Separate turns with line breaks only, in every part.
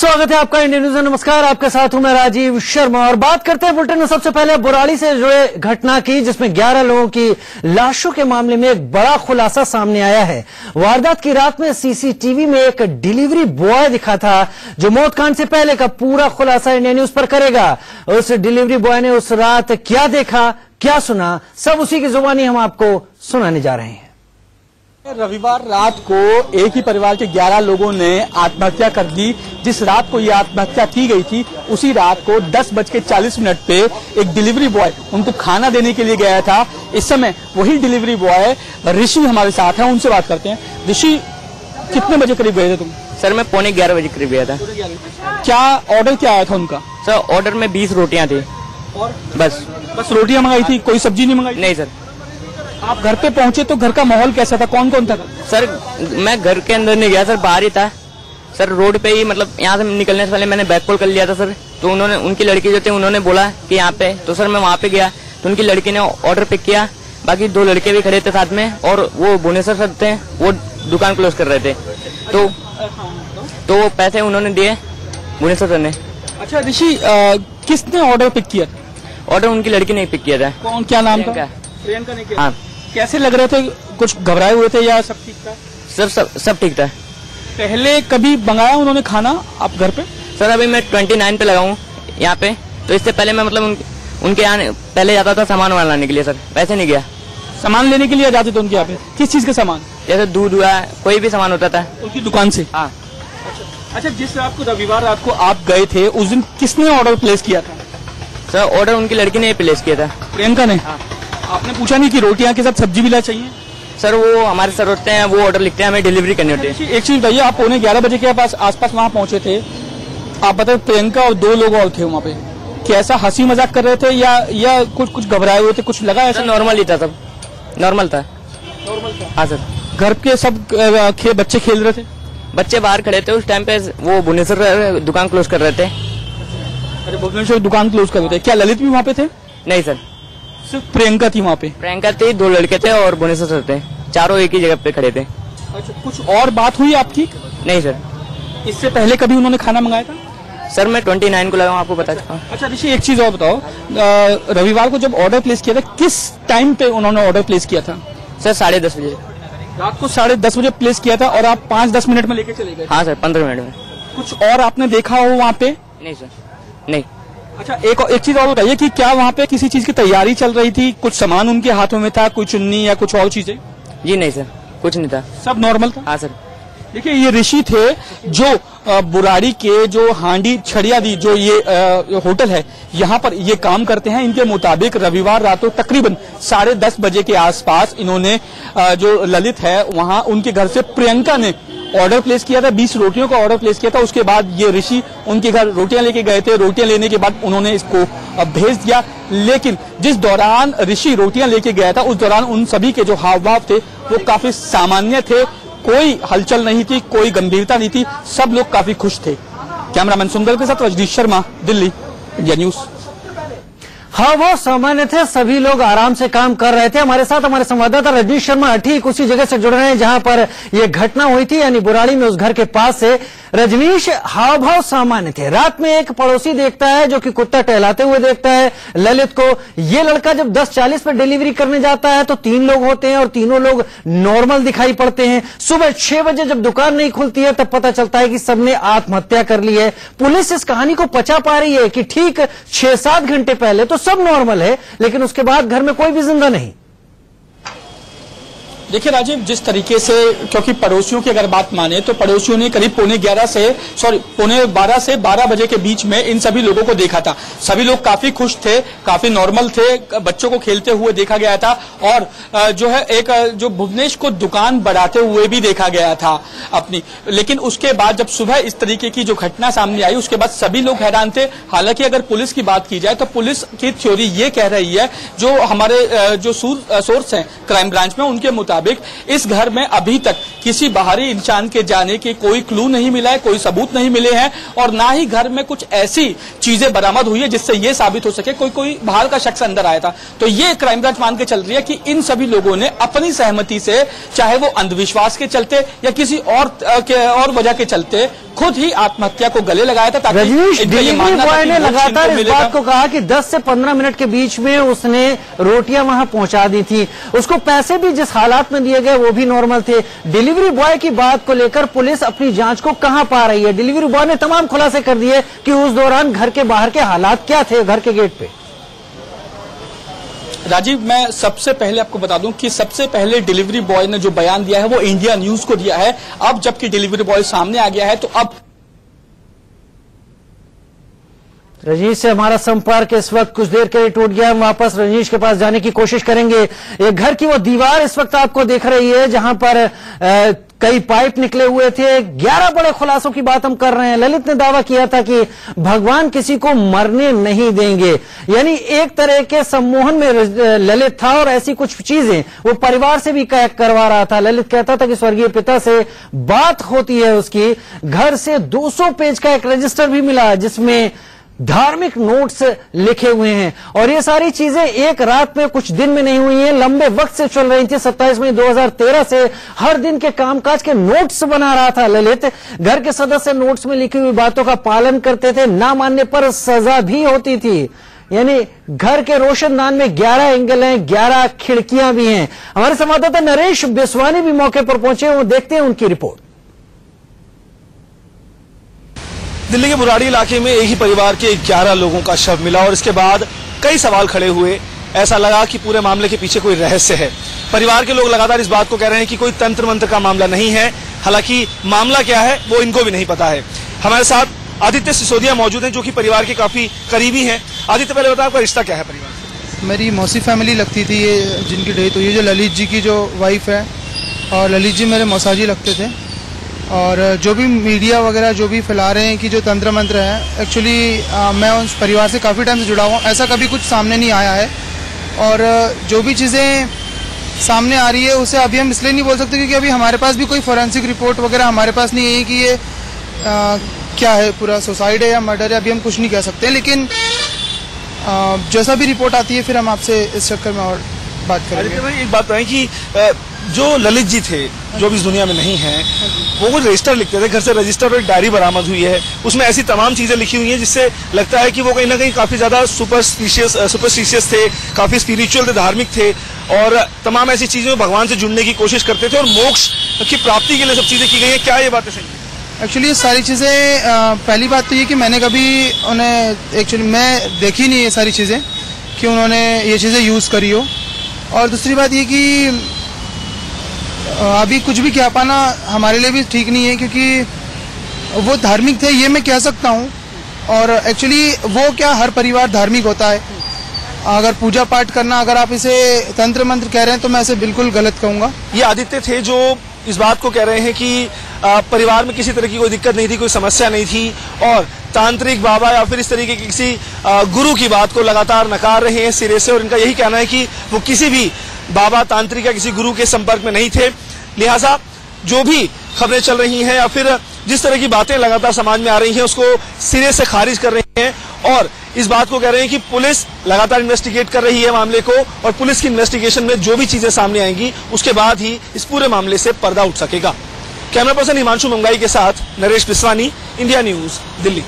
स्वागत है आपका इंडियन न्यूज में। नमस्कार, आपके साथ हूं मैं राजीव शर्मा और बात करते हैं बुलेटिन में सबसे पहले बुराड़ी से जुड़े घटना की, जिसमें 11 लोगों की लाशों के मामले में एक बड़ा खुलासा सामने आया है। वारदात की रात में सीसीटीवी में एक डिलीवरी बॉय दिखा था जो मौत कांड से पहले का पूरा खुलासा इंडियन न्यूज पर करेगा। उस डिलीवरी बॉय ने उस रात क्या देखा, क्या सुना, सब उसी की जुबानी हम आपको सुनाने जा रहे हैं।
रविवार रात को एक ही परिवार के 11 लोगों ने आत्महत्या कर दी। जिस रात को ये आत्महत्या की गई थी उसी रात को 10:40 पे एक डिलीवरी बॉय उनको खाना देने के लिए गया था। इस समय वही डिलीवरी बॉय ऋषि हमारे साथ है, उनसे बात करते हैं। ऋषि, कितने बजे करीब गए थे तुम?
सर मैं 11:15 बजे करीब गया था।
क्या ऑर्डर क्या आया था उनका?
सर ऑर्डर में 20 रोटियां थी
और
बस
रोटियां मंगाई थी, कोई सब्जी नहीं मंगाई?
नहीं सर।
आप घर पे पहुंचे तो घर का माहौल कैसा था, कौन कौन था?
सर मैं घर के अंदर नहीं गया सर, बाहर ही था सर, रोड पे ही, मतलब यहाँ से निकलने से पहले मैंने बैक कॉल कर लिया था सर। तो उन्होंने, उनकी लड़की जो थे उन्होंने बोला कि यहाँ पे, तो सर मैं वहाँ पे गया तो उनकी लड़की ने ऑर्डर पिक किया। बाकी 2 लड़के भी खड़े थे साथ में और वो भुवनेश्वर सर थे, वो दुकान क्लोज कर रहे थे। तो वो पैसे उन्होंने दिए भुवनेश्वर सर ने।
अच्छा ऋषि, किसने ऑर्डर पिक किया?
ऑर्डर उनकी लड़की ने पिक किया था।
कौन, क्या नाम था?
प्रियंका ने किया। हाँ।
कैसे लग रहे थे, कुछ घबराए हुए थे या सब ठीक था?
सर सब ठीक था।
पहले कभी मंगाया उन्होंने खाना आप घर पे?
सर अभी मैं 29 पे लगा हूँ यहाँ पे, तो इससे पहले मैं मतलब उनके यहाँ पहले जाता था सामान वामान लाने के लिए सर, वैसे नहीं गया।
सामान लेने के लिए जाते थे उनके यहाँ पे? किस चीज का सामान?
जैसे दूध हुआ, कोई भी सामान होता था
उनकी दुकान से?
हाँ।
अच्छा, जिस रात को, रविवार रात को आप गए थे, उस दिन किसने ऑर्डर प्लेस किया था?
सर ऑर्डर उनकी लड़की ने प्लेस किया था।
प्रियंका ने?
हाँ।
आपने पूछा नहीं कि रोटियां के साथ सब्जी भी ला चाहिए?
सर वो हमारे सर होते हैं, वो ऑर्डर लिखते हैं, हमें डिलीवरी करनी होती है।
एक चीज बताइए, आप 11:15 बजे के आसपास वहाँ पहुंचे थे, आप बताए प्रियंका और 2 लोग और थे वहाँ पे, कैसा हंसी मजाक कर रहे थे या कुछ घबराए हुए थे, कुछ लगा ऐसा?
नॉर्मल ही था, सब नॉर्मल था। हाँ सर।
घर के सब बच्चे खेल रहे थे?
बच्चे बाहर खड़े थे उस टाइम पे, वो भुवनेश्वर दुकान क्लोज कर रहे थे।
अरे भुवनेश्वर दुकान क्लोज कर रहे थे, क्या ललित भी वहाँ पे थे?
नहीं सर,
सिर्फ प्रियंका थी वहाँ पे?
प्रियंका थी, 2 लड़के थे और भुवनेश्वर सर थे, चारों एक ही जगह पे खड़े थे।
अच्छा, कुछ और बात हुई आपकी?
नहीं सर।
इससे पहले कभी उन्होंने खाना मंगाया था?
सर मैं 29 को लगा हूँ, आपको बता चुका हूँ।
अच्छा ऋषि, एक चीज और बताओ, रविवार को जब ऑर्डर प्लेस किया था, किस टाइम पे उन्होंने ऑर्डर प्लेस किया था?
सर 10:30 बजे।
रात को 10:30 बजे प्लेस किया था और आप 5-10 मिनट में लेके चले गए?
हाँ सर, 15 मिनट में।
कुछ और आपने देखा हो वहाँ पे?
नहीं सर, नहीं।
अच्छा, एक चीज और बताइए कि क्या वहाँ पे किसी चीज की तैयारी चल रही थी, कुछ सामान उनके हाथों में था, कोई चुन्नी या कुछ और चीजें?
जी नहीं सर, कुछ नहीं था,
सब नॉर्मल था।
हाँ सर।
देखिए, ये ऋषि थे जो बुराड़ी के जो हांडी छड़ियादी जो ये होटल है, यहाँ पर ये काम करते हैं। इनके मुताबिक रविवार रातों तकरीबन 10:30 बजे के आसपास इन्होंने जो ललित है वहाँ उनके घर से प्रियंका ने ऑर्डर प्लेस किया था, 20 रोटियों का ऑर्डर प्लेस किया था। उसके बाद ये ऋषि उनके घर रोटियां लेके गए थे। रोटियां लेने के बाद उन्होंने इसको भेज दिया, लेकिन जिस दौरान ऋषि रोटियां लेके गया था उस दौरान उन सभी के जो हाव भाव थे वो काफी सामान्य थे, कोई हलचल नहीं थी, कोई गंभीरता नहीं थी, सब लोग काफी खुश थे। कैमरामैन सुंदर के साथ रजनीश शर्मा, दिल्ली, इंडिया न्यूज।
हाँ, वो सामान्य थे, सभी लोग आराम से काम कर रहे थे। हमारे साथ हमारे संवाददाता रजनीश शर्मा ठीक उसी जगह से जुड़ रहे हैं जहां पर यह घटना हुई थी, यानी बुराड़ी में, उस घर के पास से। रजनीश, हाव भाव सामान्य थे। रात में एक पड़ोसी देखता है जो कि कुत्ता टहलाते हुए देखता है ललित को। ये लड़का जब 10:40 पर डिलीवरी करने जाता है तो 3 लोग होते हैं और तीनों लोग नॉर्मल दिखाई पड़ते हैं। सुबह 6 बजे जब दुकान नहीं खुलती है तब पता चलता है कि सबने आत्महत्या कर ली है। पुलिस इस कहानी को पचा पा रही है कि ठीक 6-7 घंटे पहले तो सब नॉर्मल है, लेकिन उसके बाद घर में कोई भी जिंदा नहीं।
देखिए राजीव, जिस तरीके से, क्योंकि पड़ोसियों की अगर बात माने तो पड़ोसियों ने करीब 12 से 12 बजे के बीच में इन सभी लोगों को देखा था। सभी लोग काफी खुश थे, काफी नॉर्मल थे, बच्चों को खेलते हुए देखा गया था और जो है एक जो भुवनेश को दुकान बढ़ाते हुए भी देखा गया था अपनी। लेकिन उसके बाद जब सुबह इस तरीके की जो घटना सामने आई उसके बाद सभी लोग हैरान थे। हालांकि अगर पुलिस की बात की जाए तो पुलिस की थ्योरी ये कह रही है, जो हमारे जो सोर्स हैं क्राइम ब्रांच में, उनके मुताबिक इस घर में अभी तक किसी बाहरी इंसान के जाने के कोई क्लू नहीं मिला है, कोई सबूत नहीं मिले हैं और ना ही घर में कुछ ऐसी चीजें बरामद हुई है जिससे ये साबित हो सके कोई बाहर का शख्स अंदर आया था। तो ये क्राइम ब्रांच मान के चल रही है कि इन सभी लोगों ने अपनी सहमति से, चाहे वो अंधविश्वास के चलते या किसी और वजह के चलते, खुद ही आत्महत्या को गले लगाया था ताकि
रजनीश, डिलीवरी बॉय ने लगातार इस बात को कहा कि 10 से 15 मिनट के बीच में उसने रोटियां वहां पहुंचा दी थी। उसको पैसे भी जिस हालात में दिए गए वो भी नॉर्मल थे। डिलीवरी बॉय की बात को लेकर पुलिस अपनी जांच को कहां पा रही है? डिलीवरी बॉय ने तमाम खुलासे कर दिए कि उस दौरान घर के बाहर के हालात क्या थे, घर के गेट पे।
राजीव, मैं सबसे पहले आपको बता दूं कि सबसे पहले डिलीवरी बॉय ने जो बयान दिया है वो इंडिया न्यूज को दिया है। अब जबकि डिलीवरी बॉय सामने आ गया है तो अब
रजनीश से हमारा संपर्क इस वक्त कुछ देर के लिए टूट गया। हम वापस रजनीश के पास जाने की कोशिश करेंगे। ये घर की वो दीवार इस वक्त आपको दिख रही है जहां पर कई पाइप निकले हुए थे। 11 बड़े खुलासों की बात हम कर रहे हैं। ललित ने दावा किया था कि भगवान किसी को मरने नहीं देंगे, यानी एक तरह के सम्मोहन में ललित था और ऐसी कुछ चीजें वो परिवार से भी करवा रहा था। ललित कहता था कि स्वर्गीय पिता से बात होती है उसकी। घर से 200 पेज का एक रजिस्टर भी मिला जिसमें धार्मिक नोट्स लिखे हुए हैं और ये सारी चीजें एक रात में कुछ दिन में नहीं हुई हैं, लंबे वक्त से चल रही थी। 27 मई 2013 से हर दिन के कामकाज के नोट्स बना रहा था ललित। घर के सदस्य नोट्स में लिखी हुई बातों का पालन करते थे, ना मानने पर सजा भी होती थी। यानी घर के रोशनदान में 11 एंगल हैं, 11 खिड़कियां भी हैं। हमारे संवाददाता नरेश बिस्वानी भी मौके पर पहुंचे, वो देखते हैं उनकी रिपोर्ट।
दिल्ली के बुराड़ी इलाके में एक ही परिवार के 11 लोगों का शव मिला और इसके बाद कई सवाल खड़े हुए। ऐसा लगा कि पूरे मामले के पीछे कोई रहस्य है। परिवार के लोग लगातार इस बात को कह रहे हैं कि कोई तंत्र मंत्र का मामला नहीं है। हालांकि मामला क्या है वो इनको भी नहीं पता है। हमारे साथ आदित्य सिसोदिया मौजूद हैं जो कि परिवार के काफी करीबी हैं। आदित्य, पहले बताओ आपका रिश्ता क्या है परिवार से?
मेरी मौसी फैमिली लगती थी, ये जिनकी डेथ हुई है, जो ललित जी की जो वाइफ है, और ललित जी मेरे मौसाजी लगते थे। और जो भी मीडिया वगैरह जो भी फैला रहे हैं कि जो तंत्र मंत्र है, एक्चुअली मैं उस परिवार से काफ़ी टाइम से जुड़ा हुआ हूँ, ऐसा कभी कुछ सामने नहीं आया है। और जो भी चीज़ें सामने आ रही है उसे अभी हम इसलिए नहीं बोल सकते क्योंकि अभी हमारे पास भी कोई फोरेंसिक रिपोर्ट वगैरह हमारे पास नहीं है कि ये क्या है, पूरा सुसाइड है या मर्डर है, अभी हम कुछ नहीं कह सकते। लेकिन जैसा भी रिपोर्ट आती है फिर हम आपसे इस चक्कर में और बात करेंगे।
भाई, एक बात है कि जो ललित जी थे, जो भी इस दुनिया में नहीं है, वो कुछ रजिस्टर लिखते थे। घर से रजिस्टर और एक डायरी बरामद हुई है, उसमें ऐसी तमाम चीजें लिखी हुई हैं जिससे लगता है कि वो कहीं ना कहीं काफी ज्यादा सुपरस्टिशियस थे, काफी स्पिरिचुअल थे, धार्मिक थे और तमाम ऐसी चीजों में भगवान से जुड़ने की कोशिश करते थे और मोक्ष की प्राप्ति के लिए सब चीजें की गई है। क्या ये बातें सही है?
एक्चुअली ये सारी चीज़ें, पहली बात तो ये कि मैंने कभी उन्हें एक्चुअली मैं देखी नहीं ये सारी चीज़ें कि उन्होंने ये चीज़ें यूज़ करी हो। और दूसरी बात ये कि अभी कुछ भी कह पाना हमारे लिए भी ठीक नहीं है क्योंकि वो धार्मिक थे, ये मैं कह सकता हूँ। और एक्चुअली वो क्या, हर परिवार धार्मिक होता है। अगर पूजा पाठ करना, अगर आप इसे तंत्र मंत्र कह रहे हैं तो मैं इसे बिल्कुल गलत कहूँगा।
ये आदित्य थे जो इस बात को कह रहे हैं कि परिवार में किसी तरह की कोई दिक्कत नहीं थी, कोई समस्या नहीं थी और तांत्रिक बाबा या फिर इस तरीके की किसी गुरु की बात को लगातार नकार रहे हैं सिरे से। और इनका यही कहना है कि वो किसी भी बाबा, तांत्रिक या किसी गुरु के संपर्क में नहीं थे। लिहाजा जो भी खबरें चल रही हैं या फिर जिस तरह की बातें लगातार समाज में आ रही हैं उसको सिरे से खारिज कर रही हैं और इस बात को कह रहे हैं कि पुलिस लगातार इन्वेस्टिगेट कर रही है मामले को और पुलिस की इन्वेस्टिगेशन में जो भी चीजें सामने आएंगी उसके बाद ही इस पूरे मामले से पर्दा उठ सकेगा। कैमरा पर्सन हिमांशु मंगाई के साथ नरेश बिस्वानी, इंडिया न्यूज, दिल्ली।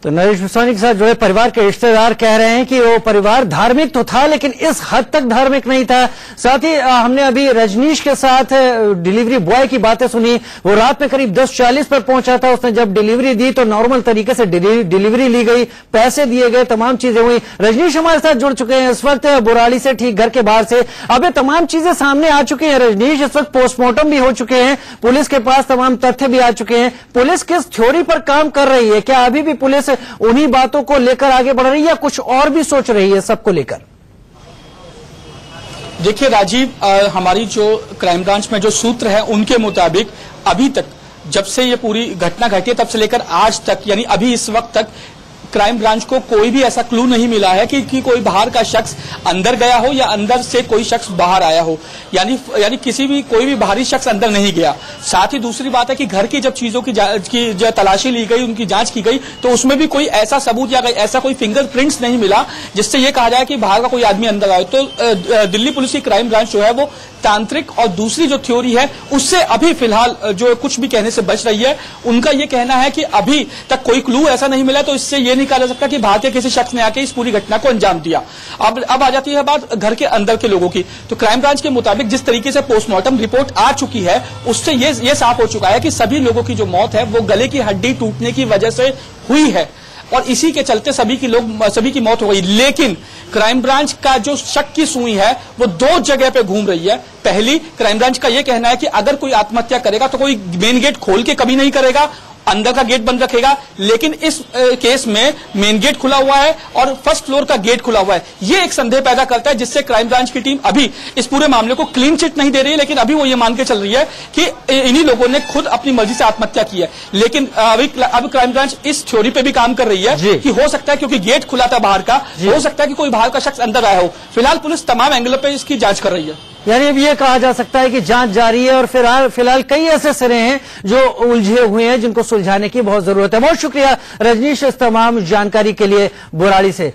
तो नरेश बिस्वानी के साथ जुड़े परिवार के रिश्तेदार कह रहे हैं कि वो परिवार धार्मिक तो था लेकिन इस हद तक धार्मिक नहीं था। साथ ही हमने अभी रजनीश के साथ डिलीवरी बॉय की बातें सुनी। वो रात में करीब 10:40 पर पहुंचा था। उसने जब डिलीवरी दी तो नॉर्मल तरीके से डिलीवरी ली गई, पैसे दिए गए, तमाम चीजें हुई। रजनीश हमारे साथ जुड़ चुके हैं इस वक्त बुराड़ी से, ठीक घर के बाहर से। अब ये तमाम चीजें सामने आ चुकी हैं रजनीश। इस वक्त पोस्टमार्टम भी हो चुके हैं, पुलिस के पास तमाम तथ्य भी आ चुके हैं। पुलिस किस थ्योरी पर काम कर रही है? क्या अभी भी पुलिस उन्हीं बातों को लेकर आगे बढ़ रही है या कुछ और भी सोच रही है सबको लेकर?
देखिए राजीव, हमारी जो क्राइम ब्रांच में जो सूत्र है उनके मुताबिक अभी तक जब से ये पूरी घटना घटी तब से लेकर आज तक, यानी अभी इस वक्त तक क्राइम ब्रांच को कोई भी ऐसा क्लू नहीं मिला है कि कोई बाहर का शख्स अंदर गया हो या अंदर से कोई शख्स बाहर आया हो। यानी कोई भी बाहरी शख्स अंदर नहीं गया। साथ ही दूसरी बात है कि घर की जब चीजों की जो तलाशी ली गई, उनकी जांच की गई तो उसमें भी कोई ऐसा सबूत या ऐसा कोई फिंगरप्रिंट्स नहीं मिला जिससे ये कहा जाए कि बाहर का कोई आदमी अंदर आए। तो दिल्ली पुलिस की क्राइम ब्रांच जो है वो तांत्रिक और दूसरी जो थ्योरी है उससे अभी फिलहाल जो कुछ भी कहने से बच रही है। उनका यह कहना है कि अभी तक कोई क्लू ऐसा नहीं मिला, तो इससे यह नहीं कहा जा सकता कि बाहर के किसी शख्स ने आके इस पूरी घटना को अंजाम दिया। अब आ जाती है बात घर के अंदर के लोगों की। तो क्राइम ब्रांच के मुताबिक जिस तरीके से पोस्टमार्टम रिपोर्ट आ चुकी है उससे यह साफ हो चुका है कि सभी लोगों की जो मौत है वो गले की हड्डी टूटने की वजह से हुई है और इसी के चलते सभी की मौत हो गई। लेकिन क्राइम ब्रांच का जो शक की सुई है वो दो जगह पे घूम रही है। पहली, क्राइम ब्रांच का यह कहना है कि अगर कोई आत्महत्या करेगा तो कोई मेन गेट खोल के कभी नहीं करेगा, अंदर का गेट बंद रखेगा। लेकिन इस केस में मेन गेट खुला हुआ है और फर्स्ट फ्लोर का गेट खुला हुआ है। यह एक संदेह पैदा करता है जिससे क्राइम ब्रांच की टीम अभी इस पूरे मामले को क्लीन चिट नहीं दे रही है, लेकिन अभी वो ये मान के चल रही है कि इन्हीं लोगों ने खुद अपनी मर्जी से आत्महत्या की है। लेकिन अभी क्राइम ब्रांच इस थ्योरी पे भी काम कर रही है कि हो सकता है क्योंकि गेट खुला था बाहर का, हो सकता है कि कोई बाहर का शख्स अंदर आया हो। फिलहाल पुलिस तमाम एंगलों पर इसकी जांच कर रही है।
यानी अब ये कहा जा सकता है कि जांच जारी है और फिलहाल कई ऐसे सिरे हैं जो उलझे हुए हैं जिनको सुलझाने की बहुत जरूरत है। बहुत शुक्रिया रजनीश इस तमाम जानकारी के लिए बुराड़ी से।